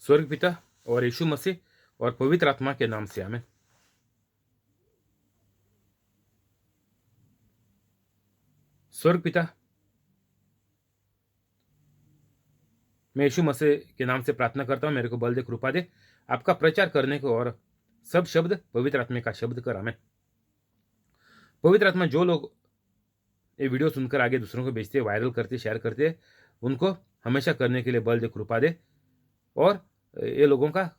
स्वर्ग पिता और यीशु मसीह और पवित्र आत्मा के नाम से आमेन। स्वर्ग पिता, मैं यीशु मसीह के नाम से प्रार्थना करता हूँ, मेरे को बल दे, कृपा दे आपका प्रचार करने को, और सब शब्द पवित्र आत्मा का शब्द कर। आमेन। पवित्र आत्मा, जो लोग ये वीडियो सुनकर आगे दूसरों को भेजते, वायरल करते, शेयर करते, उनको हमेशा करने के लिए बल दे, कृपा दे, और ये लोगों का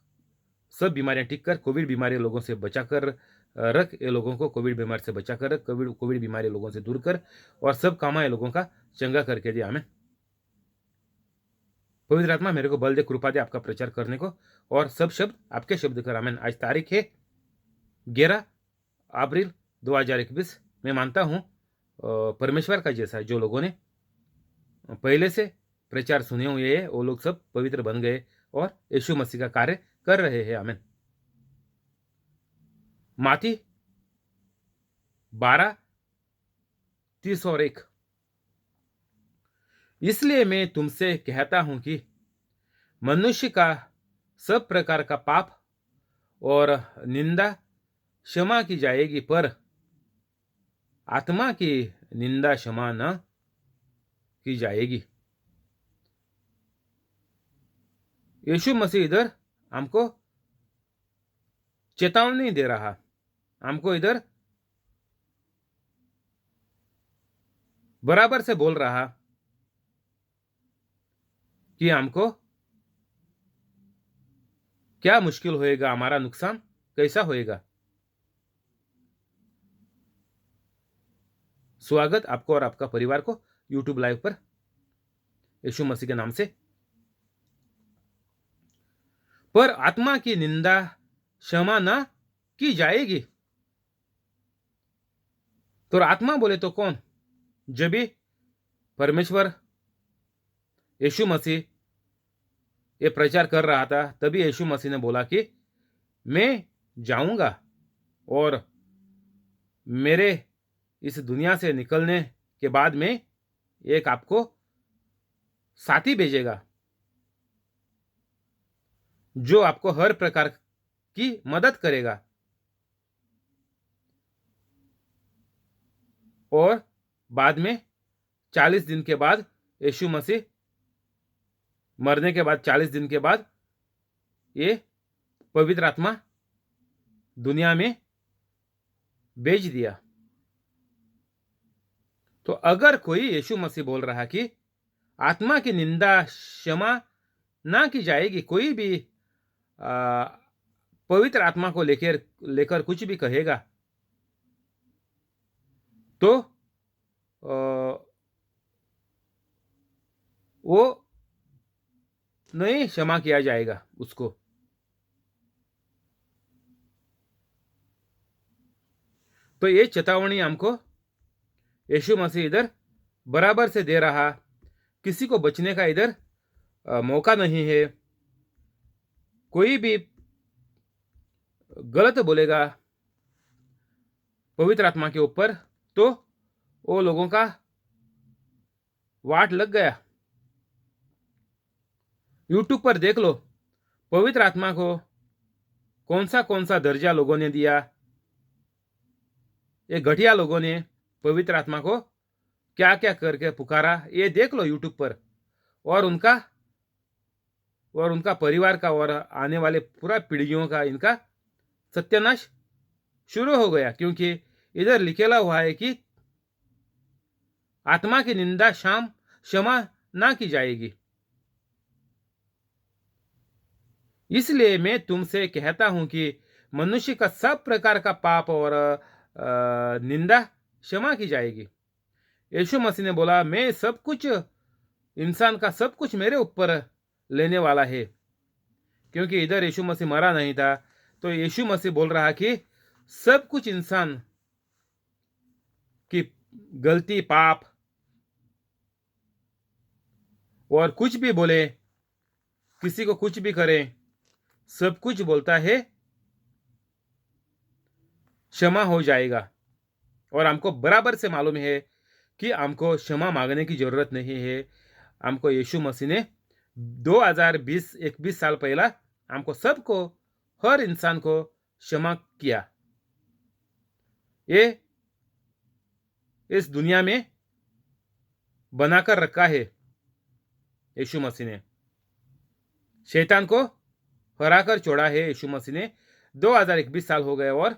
सब बीमारियां ठीक कर, कोविड बीमारी लोगों से बचा कर रख, ये लोगों को कोविड बीमारी से बचा कर रख, कोविड बीमारी लोगों से दूर कर, और सब कामा ये लोगों का चंगा करके दे। आमेन। पवित्र आत्मा, मेरे को बल दे, कृपा दे आपका प्रचार करने को, और सब शब्द आपके शब्द कर। आमेन। आज तारीख है 11 अप्रैल 2021। मैं मानता हूँ परमेश्वर का जैसा जो लोगों ने पहले से प्रचार सुने हुए हैं, वो लोग सब पवित्र बन गए और यीशु मसीह का कार्य कर रहे हैं। आमेन। माती 12:30-1। इसलिए मैं तुमसे कहता हूं कि मनुष्य का सब प्रकार का पाप और निंदा क्षमा की जाएगी, पर आत्मा की निंदा क्षमा न की जाएगी। यीशु मसीह इधर हमको चेतावनी दे रहा, हमको इधर बराबर से बोल रहा कि हमको क्या मुश्किल होएगा, हमारा नुकसान कैसा होएगा। स्वागत आपको और आपका परिवार को यूट्यूब लाइव पर, यीशु मसीह के नाम से। पर आत्मा की निंदा क्षमा न की जाएगी। तो आत्मा बोले तो कौन? जब भी परमेश्वर यीशु मसीह ये प्रचार कर रहा था, तभी यीशु मसीह ने बोला कि मैं जाऊंगा और मेरे इस दुनिया से निकलने के बाद में एक आपको साथी भेजेगा, जो आपको हर प्रकार की मदद करेगा। और बाद में 40 दिन के बाद, यीशु मसीह मरने के बाद 40 दिन के बाद, ये पवित्र आत्मा दुनिया में भेज दिया। तो अगर कोई यीशु मसीह बोल रहा कि आत्मा की निंदा क्षमा ना की जाएगी, कोई भी पवित्र आत्मा को लेकर कुछ भी कहेगा, तो वो नहीं क्षमा किया जाएगा उसको। तो ये चेतावनी हमको यीशु मसीह इधर बराबर से दे रहा। किसी को बचने का इधर मौका नहीं है। कोई भी गलत बोलेगा पवित्र आत्मा के ऊपर, तो वो लोगों का वाट लग गया। यूट्यूब पर देख लो, पवित्र आत्मा को कौन सा दर्जा लोगों ने दिया। ये घटिया लोगों ने पवित्र आत्मा को क्या क्या करके पुकारा, ये देख लो यूट्यूब पर। और उनका परिवार का और आने वाले पूरा पीढ़ियों का इनका सत्यानाश शुरू हो गया, क्योंकि इधर लिखेला हुआ है कि आत्मा की निंदा क्षमा ना की जाएगी। इसलिए मैं तुमसे कहता हूं कि मनुष्य का सब प्रकार का पाप और निंदा क्षमा की जाएगी। यीशु मसीह ने बोला, मैं सब कुछ, इंसान का सब कुछ मेरे ऊपर लेने वाला है। क्योंकि इधर यीशु मसीह मरा नहीं था, तो यीशु मसीह बोल रहा कि सब कुछ इंसान की गलती, पाप और कुछ भी बोले, किसी को कुछ भी करे, सब कुछ बोलता है क्षमा हो जाएगा। और हमको बराबर से मालूम है कि हमको क्षमा मांगने की जरूरत नहीं है। हमको यीशु मसीह ने 2020-21 साल पहला हमको सबको, हर इंसान को क्षमा किया। ये इस दुनिया में बनाकर रखा है यीशु मसीह ने। शैतान को हराकर छोड़ा है यीशु मसीह ने। 2021 साल हो गए और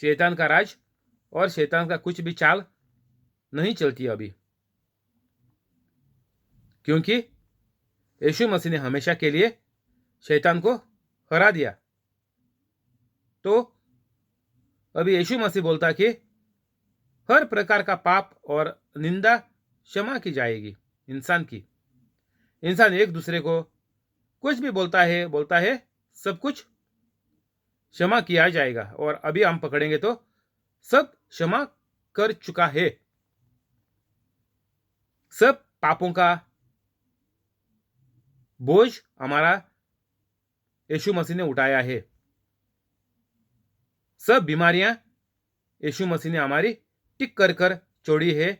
शैतान का राज और शैतान का कुछ भी चाल नहीं चलती अभी, क्योंकि यीशु मसीह ने हमेशा के लिए शैतान को हरा दिया। तो अभी यीशु मसीह बोलता कि हर प्रकार का पाप और निंदा क्षमा की जाएगी इंसान की। इंसान एक दूसरे को कुछ भी बोलता है सब कुछ क्षमा किया जाएगा। और अभी हम पकड़ेंगे तो सब क्षमा कर चुका है। सब पापों का बोझ हमारा यीशु मसीह ने उठाया है। सब बीमारियां यीशु मसीह ने हमारी टिक कर कर छोड़ी है,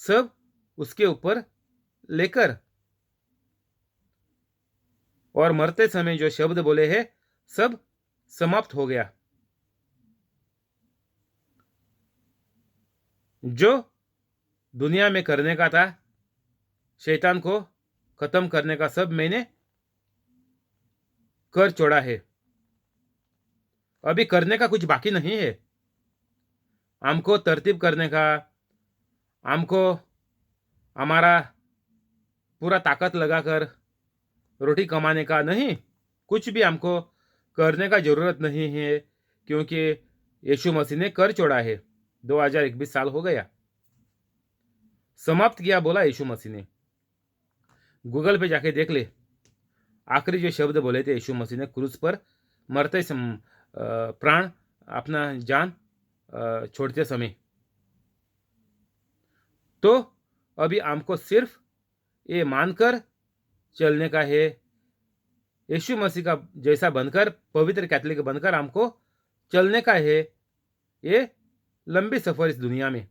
सब उसके ऊपर लेकर। और मरते समय जो शब्द बोले हैं सब समाप्त हो गया। जो दुनिया में करने का था, शैतान को खत्म करने का, सब मैंने कर छोड़ा है। अभी करने का कुछ बाकी नहीं है। हमको तरतीब करने का, हमको हमारा पूरा ताकत लगाकर रोटी कमाने का नहीं, कुछ भी हमको करने का जरूरत नहीं है, क्योंकि यीशु मसीह ने कर छोड़ा है। 2021 साल हो गया, समाप्त किया बोला यीशु मसीह ने। गूगल पे जाके देख ले, आखिरी जो शब्द बोले थे यीशु मसीह ने क्रूस पर मरते प्राण अपना जान छोड़ते समय। तो अभी हमको सिर्फ ये मानकर चलने का है, यीशु मसीह का जैसा बनकर, पवित्र कैथोलिक बनकर हमको चलने का है। ये लंबी सफर इस दुनिया में।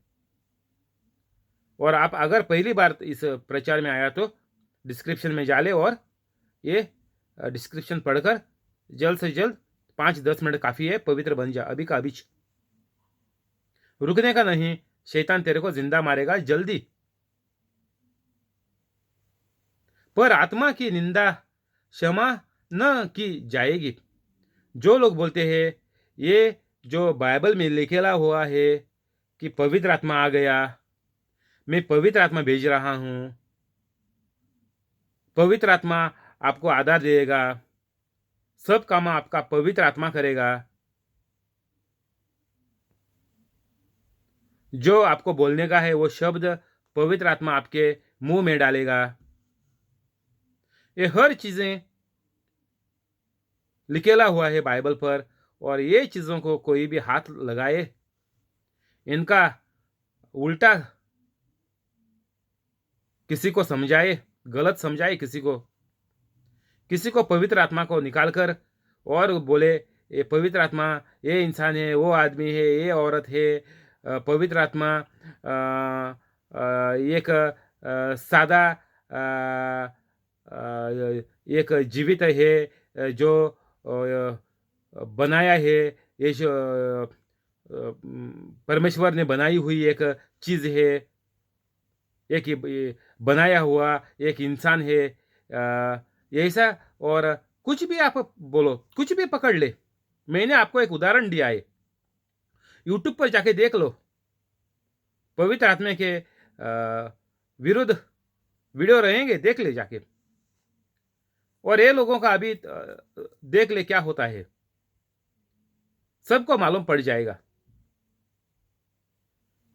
और आप अगर पहली बार इस प्रचार में आया तो डिस्क्रिप्शन में जा ले और ये डिस्क्रिप्शन पढ़कर जल्द से जल्द 5-10 मिनट काफी है, पवित्र बन जा अभी का अभी। रुकने का नहीं, शैतान तेरे को जिंदा मारेगा जल्दी। पर आत्मा की निंदा क्षमा न की जाएगी। जो लोग बोलते हैं ये जो बाइबल में लिखेला हुआ है कि पवित्र आत्मा आ गया, मैं पवित्र आत्मा भेज रहा हूं, पवित्र आत्मा आपको आधार देगा, सब काम आपका पवित्र आत्मा करेगा, जो आपको बोलने का है वो शब्द पवित्र आत्मा आपके मुंह में डालेगा। ये हर चीजें लिखेला हुआ है बाइबल पर। और ये चीजों को कोई भी हाथ लगाए, इनका उल्टा किसी को समझाए, गलत समझाए किसी को पवित्र आत्मा को निकालकर और बोले ये पवित्र आत्मा, ये इंसान है, वो आदमी है, ये औरत है, पवित्र आत्मा एक सादा एक जीवित है जो बनाया है, ये परमेश्वर ने बनाई हुई एक चीज है, एक बनाया हुआ एक इंसान है, ऐसा। और कुछ भी आप बोलो, कुछ भी पकड़ ले। मैंने आपको एक उदाहरण दिया है, यूट्यूब पर जाके देख लो, पवित्र आत्मा के विरुद्ध वीडियो रहेंगे, देख ले जाके। और ये लोगों का अभी देख ले क्या होता है, सबको मालूम पड़ जाएगा,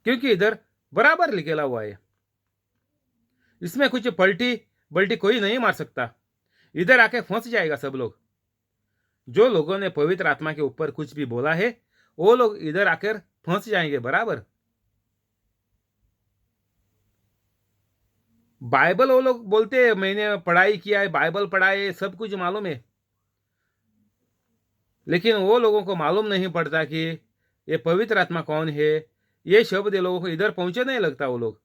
क्योंकि इधर बराबर लिखेला हुआ है। इसमें कुछ पलटी बल्टी कोई नहीं मार सकता, इधर आके फंस जाएगा सब लोग। जो लोगों ने पवित्र आत्मा के ऊपर कुछ भी बोला है वो लोग इधर आकर फंस जाएंगे बराबर। बाइबल वो लोग बोलते हैं मैंने पढ़ाई किया है, बाइबल पढ़ा है, सब कुछ मालूम है, लेकिन वो लोगों को मालूम नहीं पड़ता कि ये पवित्र आत्मा कौन है। ये शब्द ये लोगों को इधर पहुंचे नहीं लगता। वो लोग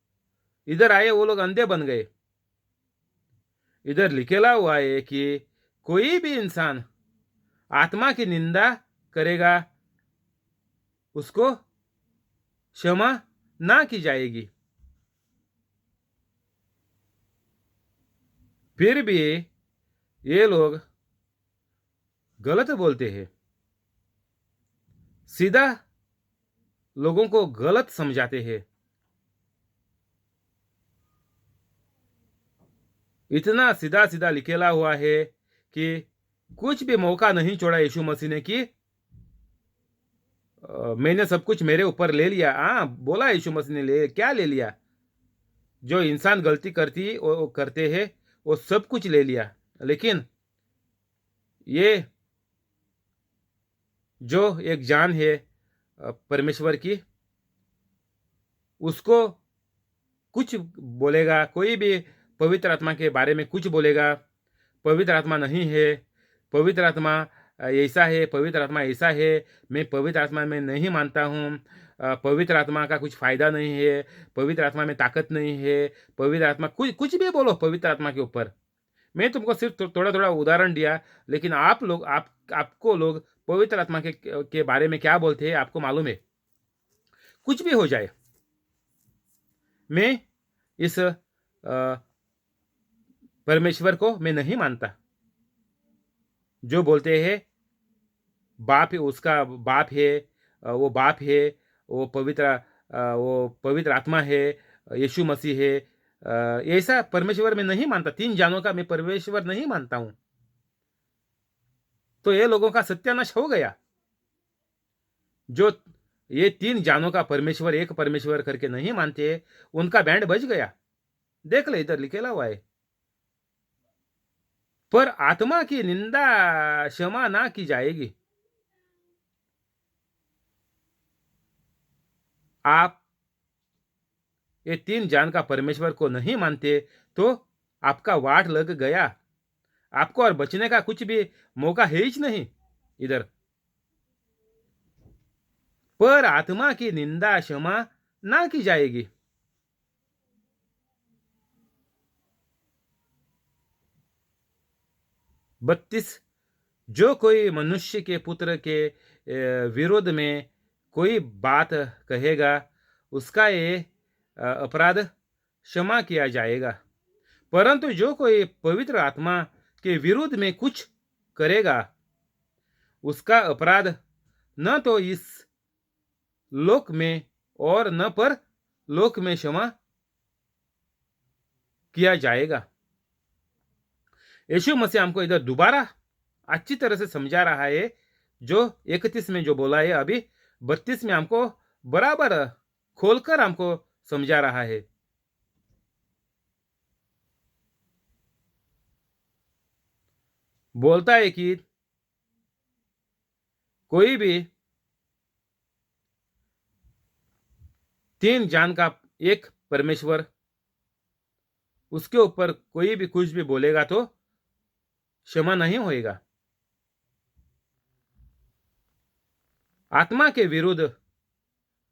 इधर आए, वो लोग अंधे बन गए। इधर लिखेला हुआ है कि कोई भी इंसान आत्मा की निंदा करेगा उसको क्षमा ना की जाएगी। फिर भी ये लोग गलत बोलते हैं, सीधा लोगों को गलत समझाते हैं। इतना सीधा सीधा लिखेला हुआ है कि कुछ भी मौका नहीं छोड़ा यीशु मसीह ने कि मैंने सब कुछ मेरे ऊपर ले लिया। हाँ, बोला यीशु मसीह ने, ले क्या ले लिया? जो इंसान गलती वो करते हैं वो सब कुछ ले लिया। लेकिन ये जो एक जान है परमेश्वर की, उसको कुछ बोलेगा, कोई भी पवित्र आत्मा के बारे में कुछ बोलेगा, पवित्र आत्मा नहीं है, पवित्र आत्मा ऐसा है, पवित्र आत्मा ऐसा है, मैं पवित्र आत्मा में नहीं मानता हूँ, पवित्र आत्मा का कुछ फायदा नहीं है, पवित्र आत्मा में ताकत नहीं है, पवित्र आत्मा कुछ कुछ भी बोलो पवित्र आत्मा के ऊपर। मैं तुमको सिर्फ थोड़ा थोड़ा उदाहरण दिया, लेकिन आपको लोग पवित्र आत्मा के बारे में क्या बोलते हैं आपको मालूम है। कुछ भी हो जाए, मैं इस परमेश्वर को मैं नहीं मानता। जो बोलते हैं बाप है, उसका बाप है, वो बाप है, वो पवित्र आत्मा है, यीशु मसीह है, ऐसा परमेश्वर में नहीं मानता। तीन जानों का मैं परमेश्वर नहीं मानता हूं। तो ये लोगों का सत्यानाश हो गया। जो ये तीन जानों का परमेश्वर एक परमेश्वर करके नहीं मानते, उनका बैंड बज गया। देख ले, इधर लिखेला हुआ है, पर आत्मा की निंदा क्षमा ना की जाएगी। आप ये तीन जान का परमेश्वर को नहीं मानते तो आपका वाट लग गया। आपको और बचने का कुछ भी मौका है ही नहीं इधर। पर आत्मा की निंदा क्षमा ना की जाएगी। बत्तीस, जो कोई मनुष्य के पुत्र के विरोध में कोई बात कहेगा, उसका ये अपराध क्षमा किया जाएगा। परंतु जो कोई पवित्र आत्मा के विरुद्ध में कुछ करेगा, उसका अपराध न तो इस लोक में और न पर लोक में क्षमा किया जाएगा। यीशु मसीह हमको इधर दोबारा अच्छी तरह से समझा रहा है। जो 31 में जो बोला है, अभी 32 में हमको बराबर खोलकर हमको समझा रहा है। बोलता है कि कोई भी तीन जान का एक परमेश्वर, उसके ऊपर कोई भी कुछ भी बोलेगा तो क्षमा नहीं होएगा। आत्मा के विरुद्ध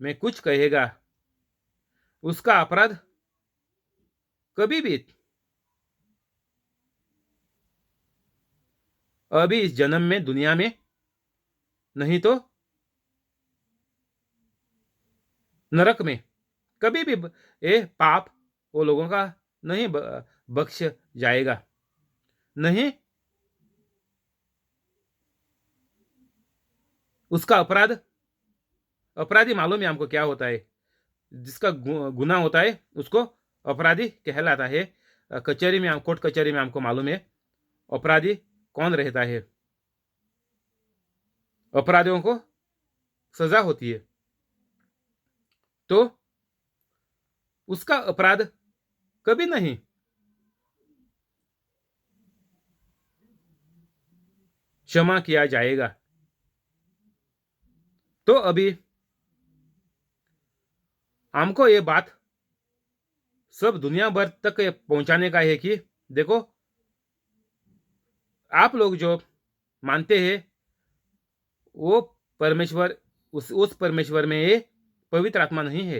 में कुछ कहेगा, उसका अपराध कभी भी अभी इस जन्म में दुनिया में नहीं तो नरक में कभी भी ये पाप वो लोगों का नहीं बख्श जाएगा। नहीं, उसका अपराधी मालूम है हमको क्या होता है। जिसका गुनाह होता है उसको अपराधी कहलाता है। कचहरी में, कोर्ट कचहरी में हमको मालूम है अपराधी कौन रहता है। अपराधियों को सजा होती है, तो उसका अपराध कभी नहीं क्षमा किया जाएगा। तो अभी हमको ये बात सब दुनिया भर तक पहुंचाने का है कि देखो, आप लोग जो मानते हैं वो परमेश्वर, उस परमेश्वर में ये पवित्र आत्मा नहीं है,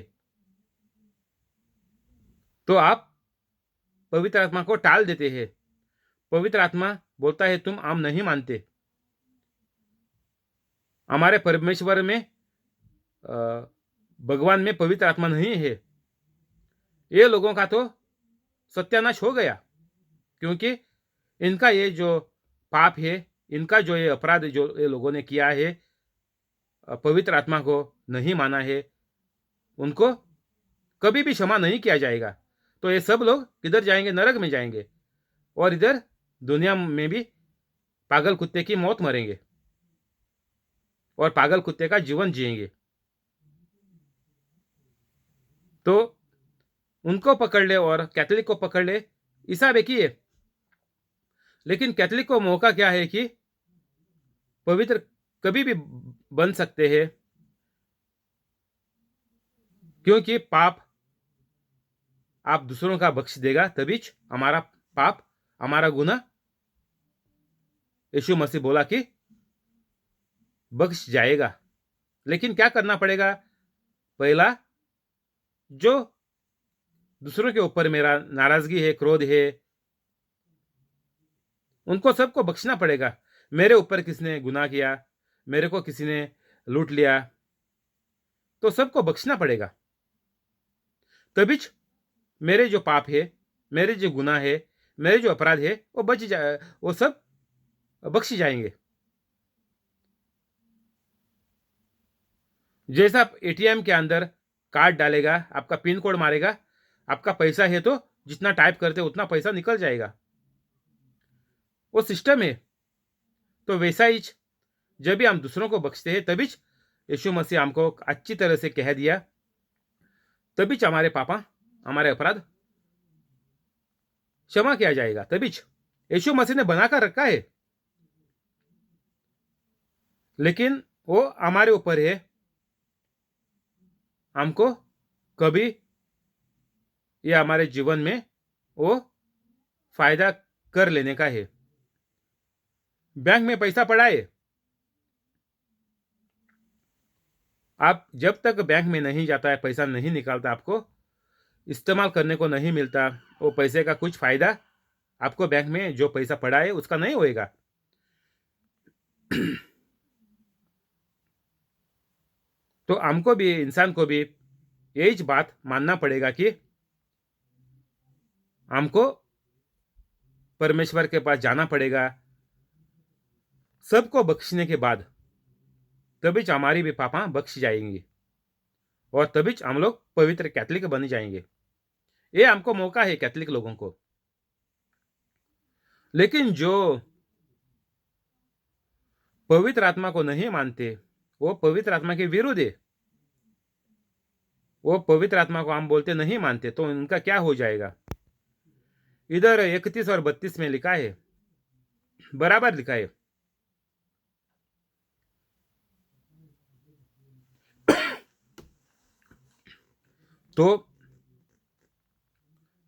तो आप पवित्र आत्मा को टाल देते हैं। पवित्र आत्मा बोलता है तुम हम नहीं मानते, हमारे परमेश्वर में भगवान में पवित्र आत्मा नहीं है, ये लोगों का तो सत्यानाश हो गया, क्योंकि इनका ये जो पाप है, इनका जो ये अपराध जो ये लोगों ने किया है, पवित्र आत्मा को नहीं माना है, उनको कभी भी क्षमा नहीं किया जाएगा। तो ये सब लोग किधर जाएंगे? नरक में जाएंगे, और इधर दुनिया में भी पागल कुत्ते की मौत मरेंगे और पागल कुत्ते का जीवन जिएंगे। तो उनको पकड़ ले और कैथोलिक को पकड़ ले, हिसाब एक ही है। लेकिन कैथोलिक को मौका क्या है कि पवित्र कभी भी बन सकते हैं, क्योंकि पाप आप दूसरों का बख्श देगा, तभी हमारा पाप, हमारा गुनाह यीशु मसीह बोला कि बख्श जाएगा। लेकिन क्या करना पड़ेगा? पहला, जो दूसरों के ऊपर मेरा नाराजगी है, क्रोध है, उनको सबको बख्शना पड़ेगा। मेरे ऊपर किसने गुनाह किया, मेरे को किसी ने लूट लिया, तो सबको बख्शना पड़ेगा, तभी मेरे जो पाप है, मेरे जो गुनाह है, मेरे जो अपराध है, वो सब बख्शी जाएंगे। जैसा आप एटीएम के अंदर कार्ड डालेगा, आपका पिन कोड मारेगा, आपका पैसा है तो जितना टाइप करते उतना पैसा निकल जाएगा, वो सिस्टम है। तो वैसा ही जब भी हम दूसरों को बख्शते हैं, तभी यीशु मसीह हमको अच्छी तरह से कह दिया, तभी हमारे पापा, हमारे अपराध क्षमा किया जाएगा। तभी यीशु मसीह ने बनाकर रखा है, लेकिन वो हमारे ऊपर है, हमको कभी ये हमारे जीवन में वो फायदा कर लेने का है। बैंक में पैसा पड़ा है, आप जब तक बैंक में नहीं जाता है, पैसा नहीं निकालता, आपको इस्तेमाल करने को नहीं मिलता, वो पैसे का कुछ फायदा आपको बैंक में जो पैसा पड़ा है उसका नहीं होएगा। तो हमको भी, इंसान को भी यही बात मानना पड़ेगा कि हमको परमेश्वर के पास जाना पड़ेगा, सबको बख्शने के बाद, तभी हमारी भी पापा बख्श जाएंगी और तभी हम लोग पवित्र कैथोलिक बन जाएंगे। ये हमको मौका है कैथोलिक लोगों को। लेकिन जो पवित्र आत्मा को नहीं मानते, वो पवित्र आत्मा के विरुद्ध है, वो पवित्र आत्मा को हम बोलते नहीं मानते, तो उनका क्या हो जाएगा? इधर 31 और 32 में लिखा है, बराबर लिखा है, तो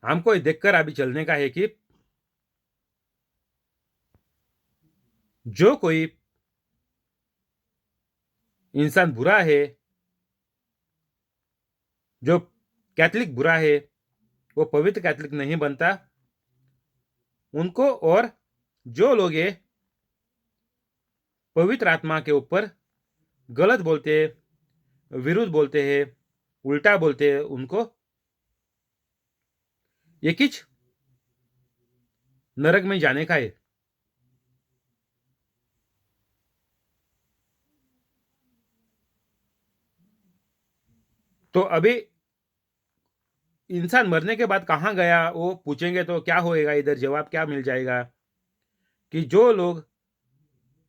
हमको देखकर अभी चलने का है कि जो कोई इंसान बुरा है, जो कैथोलिक बुरा है, वो पवित्र कैथोलिक नहीं बनता। उनको, और जो लोग ये पवित्र आत्मा के ऊपर गलत बोलते हैं, विरुद्ध बोलते हैं, उल्टा बोलते हैं, उनको ये किच नरक में जाने का है। तो अभी इंसान मरने के बाद कहाँ गया वो पूछेंगे तो क्या होएगा? इधर जवाब क्या मिल जाएगा कि जो लोग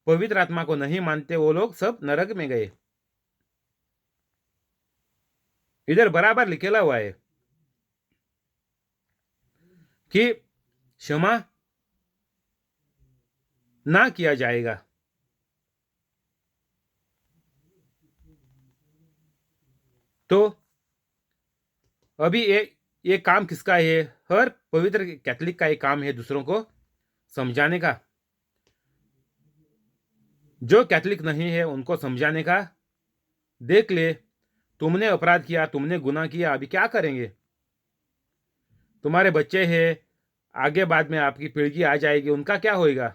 पवित्र आत्मा को नहीं मानते, वो लोग सब नरक में गए। इधर बराबर लिखेला हुआ है कि क्षमा ना किया जाएगा। तो अभी ये काम किसका है? हर पवित्र कैथोलिक का ये काम है दूसरों को समझाने का। जो कैथोलिक नहीं है उनको समझाने का। देख ले, तुमने अपराध किया, तुमने गुनाह किया, अभी क्या करेंगे? तुम्हारे बच्चे हैं, आगे बाद में आपकी पीढ़ी आ जाएगी, उनका क्या होएगा?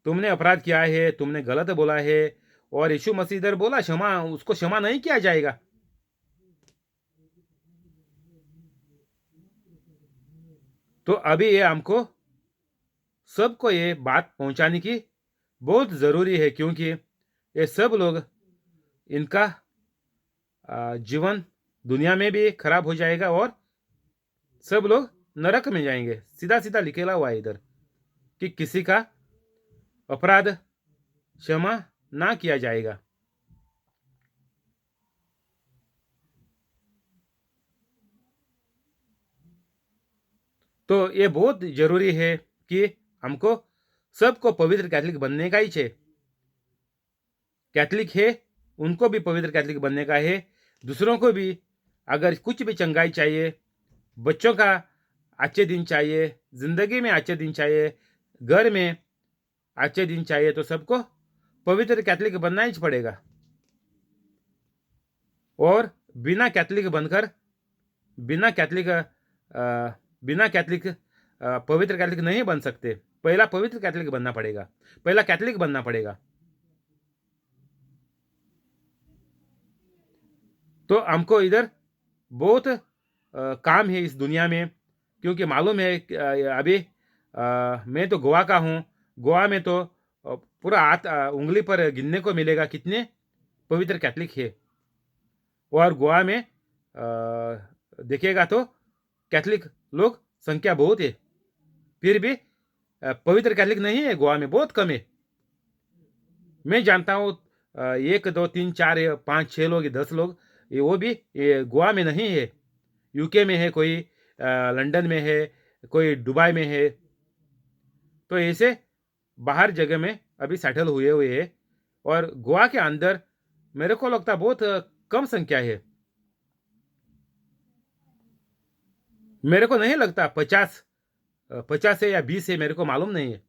तुमने अपराध किया है, तुमने गलत बोला है, और यीशु मसीह इधर बोला क्षमा, उसको क्षमा नहीं किया जाएगा। तो अभी ये हमको सबको ये बात पहुंचाने की बहुत ज़रूरी है, क्योंकि ये सब लोग, इनका जीवन दुनिया में भी खराब हो जाएगा और सब लोग नरक में जाएंगे। सीधा सीधा लिखेला हुआ है इधर कि किसी का अपराध क्षमा ना किया जाएगा। तो ये बहुत जरूरी है कि हमको सबको पवित्र कैथलिक बनने का ही है। कैथलिक है, उनको भी पवित्र कैथलिक बनने का है। दूसरों को भी अगर कुछ भी चंगाई चाहिए, बच्चों का अच्छे दिन चाहिए, जिंदगी में अच्छे दिन चाहिए, घर में अच्छे दिन चाहिए, तो सबको पवित्र कैथलिक बनना ही पड़ेगा। और बिना कैथलिक बनकर, बिना कैथलिक बिना कैथलिक पवित्र कैथलिक नहीं बन सकते। पहला पवित्र कैथलिक बनना पड़ेगा, पहला कैथलिक बनना पड़ेगा। तो हमको इधर बहुत काम है इस दुनिया में, क्योंकि मालूम है अभी मैं तो गोवा का हूँ। गोवा में तो पूरा हाथ उंगली पर गिनने को मिलेगा कितने पवित्र कैथलिक है। और गोवा में देखिएगा तो कैथलिक लोग संख्या बहुत है, फिर भी पवित्र कैथलिक नहीं है गोवा में, बहुत कम है। मैं जानता हूँ 1 2 3 4 5 6 लोग, 10 लोग, ये वो भी ये गोवा में नहीं है। यूके में है कोई, लंदन में है कोई, दुबई में है। तो ऐसे बाहर जगह में अभी सेटल हुए हुए है। और गोवा के अंदर मेरे को लगता बहुत कम संख्या है। मेरे को नहीं लगता 50 है या 20 है, मेरे को मालूम नहीं है।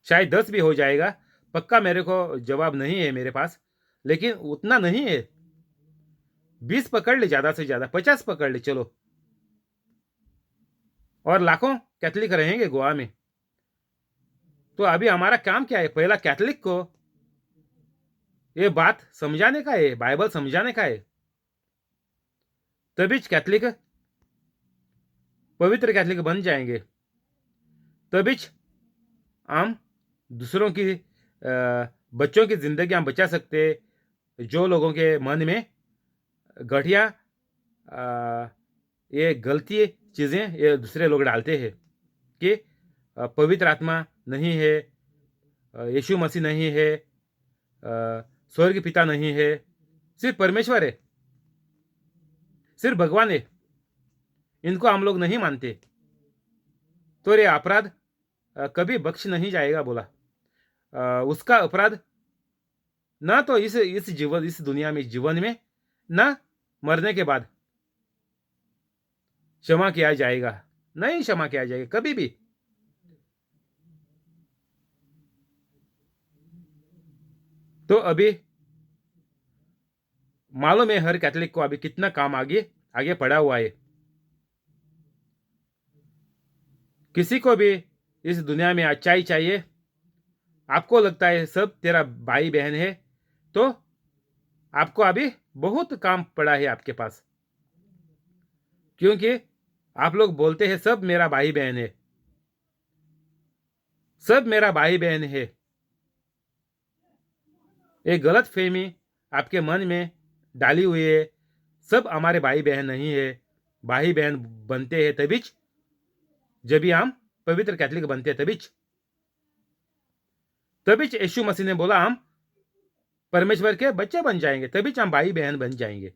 शायद 10 भी हो जाएगा, पक्का मेरे को जवाब नहीं है मेरे पास, लेकिन उतना नहीं है। 20 पकड़ ले, ज्यादा से ज्यादा 50 पकड़ ले चलो। और लाखों कैथलिक रहेंगे गोवा में। तो अभी हमारा काम क्या है? पहला कैथलिक को ये बात समझाने का है, बाइबल समझाने का है, तभी कैथलिक पवित्र कैथलिक बन जाएंगे। तभी हम दूसरों की बच्चों की जिंदगी हम बचा सकते। जो लोगों के मन में घटिया ये गलती चीज़ें ये दूसरे लोग डालते हैं कि पवित्र आत्मा नहीं है, यीशु मसीह नहीं है, स्वर्ग पिता नहीं है, सिर्फ परमेश्वर है, सिर्फ भगवान है, इनको हम लोग नहीं मानते, तो ये अपराध कभी बख्श नहीं जाएगा बोला। उसका अपराध ना तो इस जीवन, इस दुनिया में, जीवन में, ना मरने के बाद क्षमा किया जाएगा, नहीं क्षमा किया जाएगा कभी भी। तो अभी मालूम है हर कैथलिक को अभी कितना काम आगे आगे पड़ा हुआ है। किसी को भी इस दुनिया में अच्छाई चाहिए, आपको लगता है सब तेरा भाई बहन है, तो आपको अभी बहुत काम पड़ा है आपके पास, क्योंकि आप लोग बोलते हैं सब मेरा भाई बहन है, सब मेरा भाई बहन है। एक गलत फहमी आपके मन में डाली हुई है, सब हमारे भाई बहन नहीं है। भाई बहन बनते हैं तभी जब भी हम पवित्र कैथलिक बनते हैं, तभी यीशु मसीह ने बोला हम परमेश्वर के बच्चे बन जाएंगे, तभी हम भाई बहन बन जाएंगे।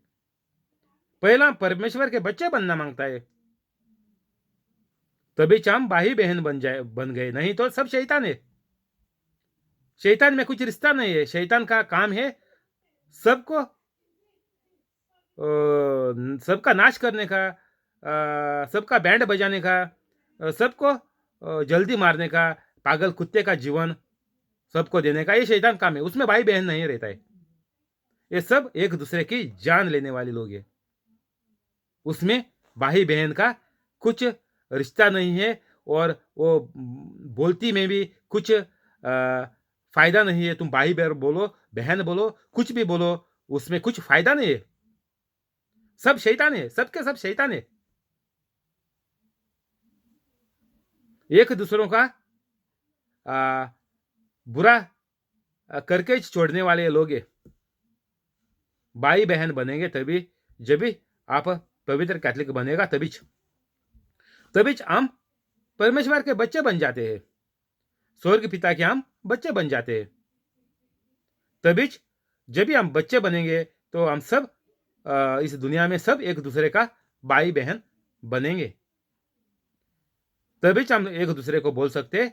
पहला परमेश्वर के बच्चे बनना मांगता है, तभी हम भाई बहन बन गए, नहीं तो सब शैतान है। शैतान में कुछ रिश्ता नहीं है। शैतान का काम है सबको सबका नाश करने का, सबका बैंड बजाने का, सबको जल्दी मारने का, पागल कुत्ते का जीवन सबको देने का, ये शैतान काम है। उसमें भाई बहन नहीं रहता है। ये सब एक दूसरे की जान लेने वाले लोग हैं। उसमें भाई बहन का कुछ रिश्ता नहीं है, और वो बोलती में भी कुछ फायदा नहीं है। तुम भाई बहन बोलो, बहन बोलो, कुछ भी बोलो, उसमें कुछ फायदा नहीं है। सब शैतान है, सबके सब शैतान है। एक दूसरों का आ, बुरा करके ही छोड़ने वाले लोग हैं। भाई बहन बनेंगे तभी, जब भी आप पवित्र कैथलिक बनेगा, तभी हम परमेश्वर के बच्चे बन जाते हैं, स्वर्ग पिता के हम बच्चे बन जाते हैं। तभी जब भी हम बच्चे बनेंगे तो हम सब इस दुनिया में सब एक दूसरे का भाई बहन बनेंगे। तभी हम एक दूसरे को बोल सकते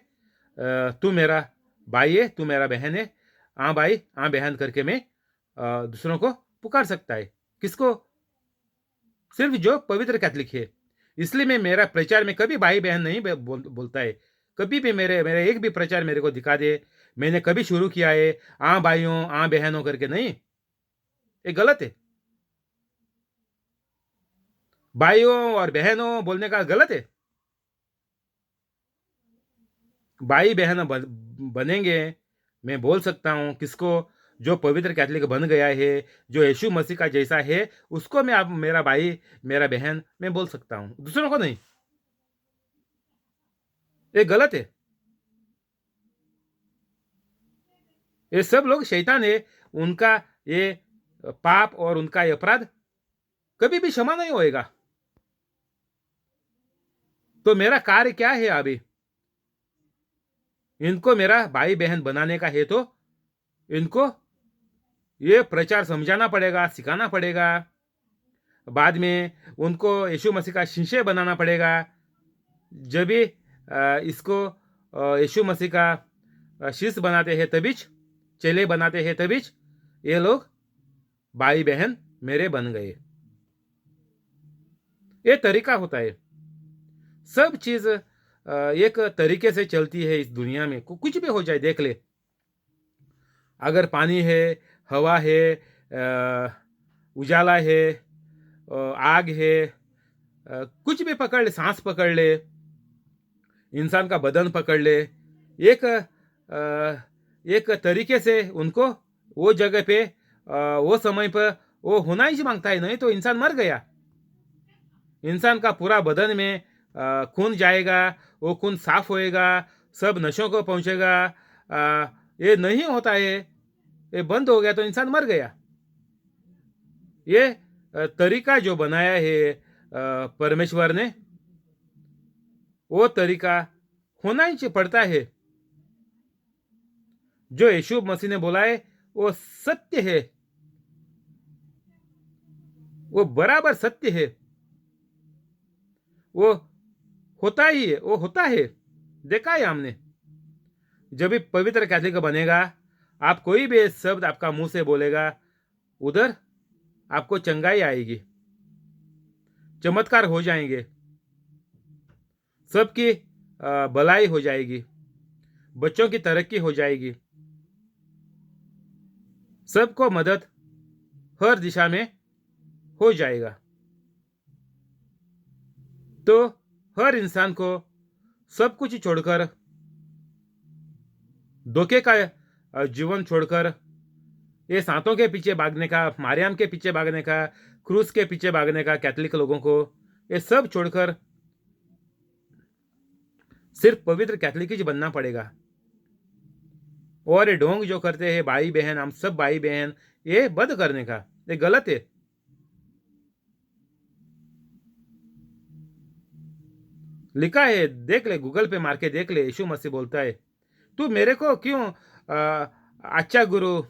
तू मेरा भाई है, तू मेरा बहन है, हाँ भाई हाँ बहन करके मैं दूसरों को पुकार सकता है। किसको? सिर्फ जो पवित्र कैथलिक है। इसलिए मैं मेरा प्रचार में कभी भाई बहन नहीं बोलता है। कभी भी मेरे मेरे एक भी प्रचार मेरे को दिखा दे मैंने कभी शुरू किया है हाँ भाइयों हाँ बहनों करके, नहीं, ये गलत है। भाइयों और बहनों बोलने का गलत है। भाई बहन बनेंगे, मैं बोल सकता हूँ किसको? जो पवित्र कैथलिक बन गया है, जो यीशु मसीह का जैसा है, उसको मैं आप मेरा भाई मेरा बहन मैं बोल सकता हूँ, दूसरों को नहीं। ये गलत है। ये सब लोग शैतान है। उनका ये पाप और उनका ये अपराध कभी भी क्षमा नहीं होएगा। तो मेरा कार्य क्या है अभी? इनको मेरा भाई बहन बनाने का है, तो इनको ये प्रचार समझाना पड़ेगा, सिखाना पड़ेगा। बाद में उनको यीशु मसीह का शिष्य बनाना पड़ेगा। जब भी इसको यीशु मसीह का शिष्य बनाते हैं, तभी चेले बनाते हैं, तभी ये लोग भाई बहन मेरे बन गए। ये तरीका होता है। सब चीज एक तरीके से चलती है इस दुनिया में। कुछ भी हो जाए, देख ले, अगर पानी है, हवा है, उजाला है, आग है, कुछ भी पकड़ ले, सांस पकड़ ले, इंसान का बदन पकड़ ले, एक एक तरीके से उनको वो जगह पे वो समय पर वो होना ही मांगता है, नहीं तो इंसान मर गया। इंसान का पूरा बदन में खून जाएगा, वो खून साफ होएगा, सब नशों को पहुंचेगा। ये नहीं होता है, ये बंद हो गया तो इंसान मर गया। ये तरीका जो बनाया है परमेश्वर ने, वो तरीका होना ही पड़ता है। जो यीशु मसीह ने बोला है वो सत्य है, वो बराबर सत्य है, वो होता ही है, वो होता है, देखा है हमने। जब भी पवित्र कैथलिक बनेगा, आप कोई भी शब्द आपका मुंह से बोलेगा, उधर आपको चंगाई आएगी, चमत्कार हो जाएंगे, सबकी भलाई हो जाएगी, बच्चों की तरक्की हो जाएगी, सबको मदद हर दिशा में हो जाएगा। तो हर इंसान को सब कुछ छोड़कर, धोखे का जीवन छोड़कर, ये सांतों के पीछे भागने का, मारियाम के पीछे भागने का, क्रूस के पीछे भागने का, कैथलिक लोगों को ये सब छोड़कर सिर्फ पवित्र कैथलिक ही बनना पड़ेगा। और ये ढोंग जो करते हैं भाई बहन, हम सब भाई बहन, ये बंद करने का, ये गलत है। लिखा है, देख ले, गूगल पे मार के देख ले, यीशु मसीह बोलता है, तू मेरे को क्यों अच्छा गुरु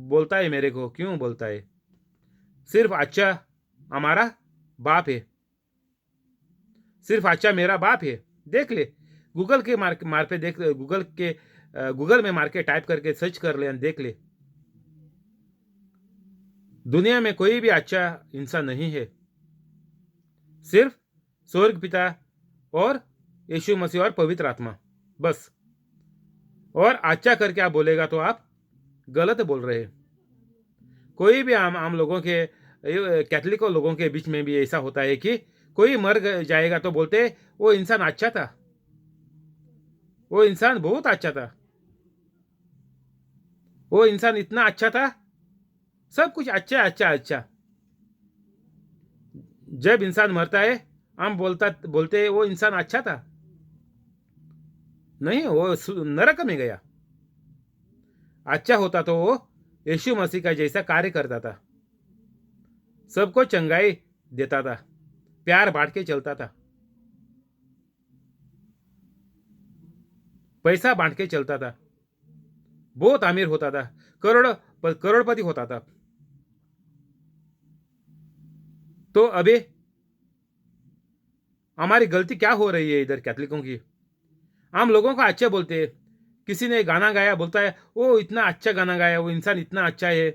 बोलता है, मेरे को क्यों बोलता है? सिर्फ अच्छा हमारा बाप है, सिर्फ अच्छा मेरा बाप है। देख ले, गूगल के मार पे देख, गूगल में मार के टाइप करके सर्च कर ले, देख ले। दुनिया में कोई भी अच्छा इंसान नहीं है, सिर्फ स्वर्ग पिता और यीशु मसीह और पवित्र आत्मा, बस। और अच्छा करके आप बोलेगा तो आप गलत बोल रहे हैं। कोई भी आम लोगों के, कैथलिक लोगों के बीच में भी ऐसा होता है कि कोई मर जाएगा तो बोलते वो इंसान अच्छा था, वो इंसान बहुत अच्छा था, वो इंसान इतना अच्छा था, सब कुछ अच्छा अच्छा अच्छा। जब इंसान मरता है हम बोलते वो इंसान अच्छा था, नहीं वो नरक में गया। अच्छा होता तो वो यीशु मसीह का जैसा कार्य करता था, सबको चंगाई देता था, प्यार बांट के चलता था, पैसा बांट के चलता था, बहुत अमीर होता था, करोड़पति होता था। तो अभी हमारी गलती क्या हो रही है इधर कैथलिकों की? हम लोगों को अच्छा बोलते हैं, किसी ने गाना गाया बोलता है वो इतना अच्छा गाना गाया, वो इंसान इतना अच्छा है।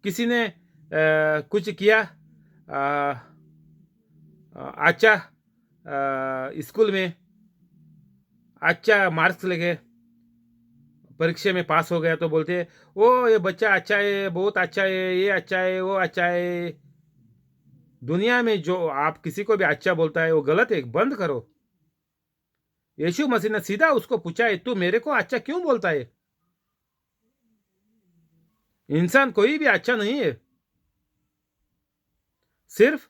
किसी ने कुछ किया, अच्छा स्कूल में अच्छा मार्क्स लेके परीक्षा में पास हो गया तो बोलते हैं ओ ये बच्चा अच्छा है, बहुत अच्छा है, ये अच्छा है, वो अच्छा है। दुनिया में जो आप किसी को भी अच्छा बोलता है वो गलत है, बंद करो। यीशु मसीह ने सीधा उसको पूछा है तू मेरे को अच्छा क्यों बोलता है? इंसान कोई भी अच्छा नहीं है, सिर्फ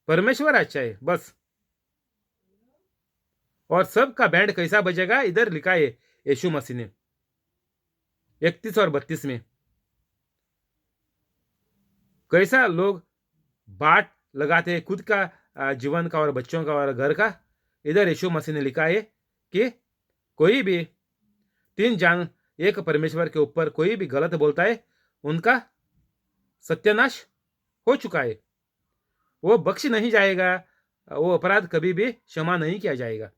परमेश्वर अच्छा है बस। और सबका बैंड कैसा बजेगा इधर लिखा है यीशु मसीह ने 31 और 32 में। कैसा लोग बाट लगाते हैं खुद का जीवन का और बच्चों का और घर का। इधर यीशु मसीह ने लिखा है कि कोई भी तीन जान एक परमेश्वर के ऊपर कोई भी गलत बोलता है उनका सत्यानाश हो चुका है, वो बख्श नहीं जाएगा, वो अपराध कभी भी क्षमा नहीं किया जाएगा।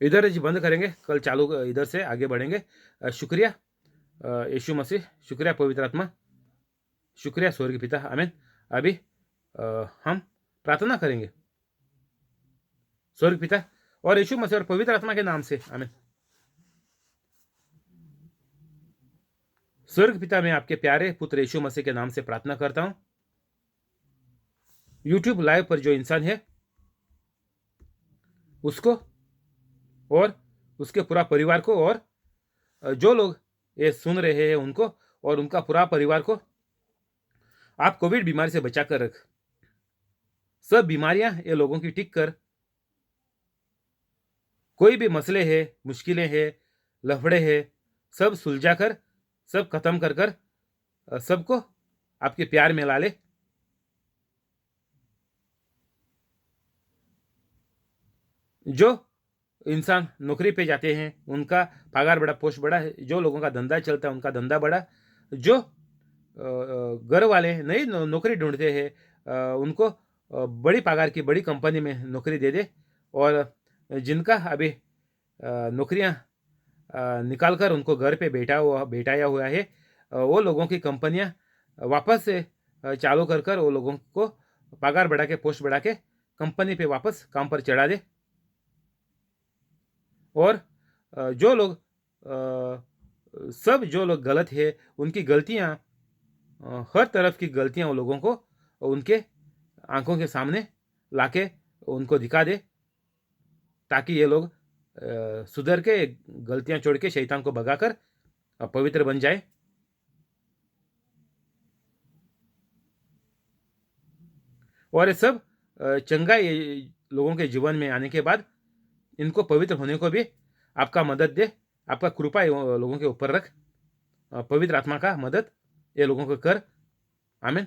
इधर जी बंद करेंगे, कल चालू इधर से आगे बढ़ेंगे। शुक्रिया यीशु मसीह, शुक्रिया पवित्र आत्मा, शुक्रिया स्वर्ग पिता, आमीन। अभी हम प्रार्थना करेंगे स्वर्ग पिता और यीशु मसीह और पवित्र आत्मा के नाम से, आमीन। स्वर्ग पिता, मैं आपके प्यारे पुत्र यीशु मसीह के नाम से प्रार्थना करता हूं। यूट्यूब लाइव पर जो इंसान है उसको और उसके पूरा परिवार को, और जो लोग ये सुन रहे हैं उनको और उनका पूरा परिवार को आप कोविड बीमारी से बचा कर रख। सब बीमारियां ये लोगों की ठीक कर, कोई भी मसले हैं, मुश्किलें हैं, लफड़े हैं, सब सुलझा कर, सब खत्म कर कर सबको आपके प्यार में ला ले। जो इंसान नौकरी पे जाते हैं उनका पगार बड़ा, पोस्ट बड़ा है, जो लोगों का धंधा चलता है उनका धंधा बड़ा, जो घर वाले नई नौकरी ढूंढते हैं उनको बड़ी पगार की बड़ी कंपनी में नौकरी दे दे। और जिनका अभी नौकरियां निकाल कर उनको घर पे बैठाया हुआ है, वो लोगों की कंपनियां वापस से चालू कर कर वो लोगों को पगार बढ़ा के, पोस्ट बढ़ा के कंपनी पे वापस काम पर चढ़ा दे। और जो लोग सब जो लोग गलत है उनकी गलतियां, हर तरफ की गलतियां वो लोगों को उनके आंखों के सामने लाके उनको दिखा दे, ताकि ये लोग सुधर के गलतियां छोड़ के शैतान को भगाकर पवित्र बन जाए। और ये सब चंगा लोगों के जीवन में आने के बाद इनको पवित्र होने को भी आपका मदद दे, आपका कृपा लोगों के ऊपर रख, पवित्र आत्मा का मदद ये लोगों को कर, आमीन।